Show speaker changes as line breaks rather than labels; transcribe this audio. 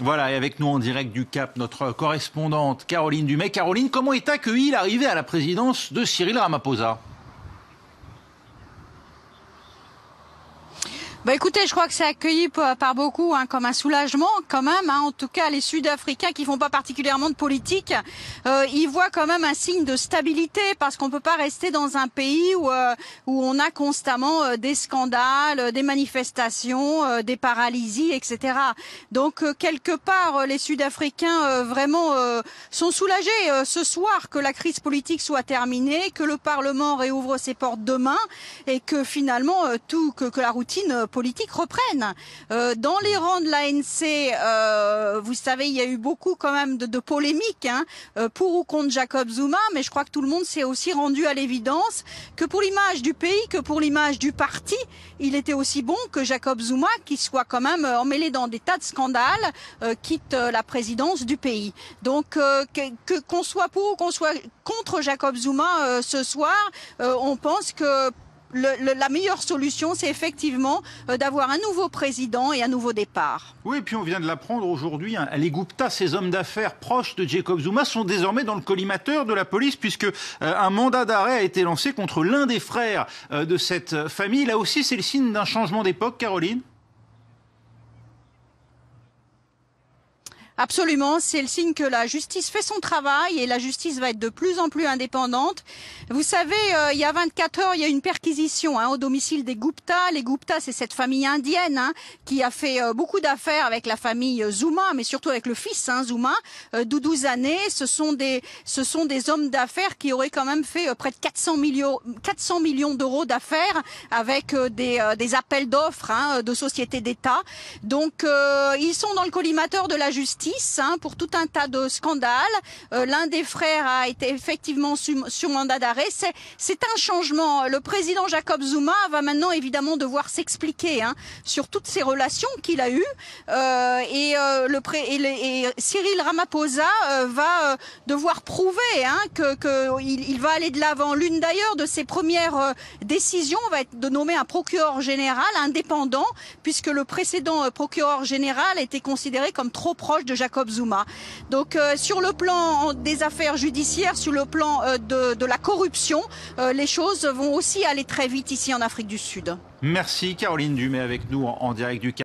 Voilà, et avec nous en direct du Cap, notre correspondante Caroline Dumais. Caroline, comment est accueillie l'arrivée à la présidence de Cyril Ramaphosa ?
Écoutez, je crois que c'est accueilli par beaucoup comme un soulagement quand même. En tout cas, les Sud-Africains qui font pas particulièrement de politique, ils voient quand même un signe de stabilité parce qu'on peut pas rester dans un pays où on a constamment des scandales, des manifestations, des paralysies, etc. Donc quelque part, les Sud-Africains vraiment sont soulagés ce soir que la crise politique soit terminée, que le Parlement réouvre ses portes demain et que finalement que la routine politique reprenne. Dans les rangs de l'ANC, vous savez, il y a eu beaucoup quand même de polémiques pour ou contre Jacob Zuma, mais je crois que tout le monde s'est aussi rendu à l'évidence que pour l'image du pays, que pour l'image du parti, il était aussi bon que Jacob Zuma, qui soit quand même emmêlé dans des tas de scandales, quitte la présidence du pays. Donc qu'on soit pour ou qu'on soit contre Jacob Zuma ce soir, on pense que la meilleure solution, c'est effectivement d'avoir un nouveau président et un nouveau départ.
Oui, et puis on vient de l'apprendre aujourd'hui, les Gupta, ces hommes d'affaires proches de Jacob Zuma, sont désormais dans le collimateur de la police puisque un mandat d'arrêt a été lancé contre l'un des frères de cette famille. Là aussi, c'est le signe d'un changement d'époque, Caroline ?
Absolument, c'est le signe que la justice fait son travail et la justice va être de plus en plus indépendante. Vous savez, il y a 24 heures, il y a une perquisition au domicile des Gupta. Les Gupta, c'est cette famille indienne qui a fait beaucoup d'affaires avec la famille Zuma, mais surtout avec le fils Zuma, Doudou Sané. Ce sont des hommes d'affaires qui auraient quand même fait près de 400 millions d'euros d'affaires avec des appels d'offres de sociétés d'État. Donc, ils sont dans le collimateur de la justice. Pour tout un tas de scandales. L'un des frères a été effectivement sur mandat d'arrêt. C'est un changement. Le président Jacob Zuma va maintenant évidemment devoir s'expliquer sur toutes ces relations qu'il a eues. Et Cyril Ramaphosa va devoir prouver qu'il va aller de l'avant. L'une d'ailleurs de ses premières décisions va être de nommer un procureur général indépendant, puisque le précédent procureur général était considéré comme trop proche de Jacob Zuma. Donc sur le plan des affaires judiciaires, sur le plan de la corruption, les choses vont aussi aller très vite ici en Afrique du Sud.
Merci Caroline Dumais avec nous en direct du Cap.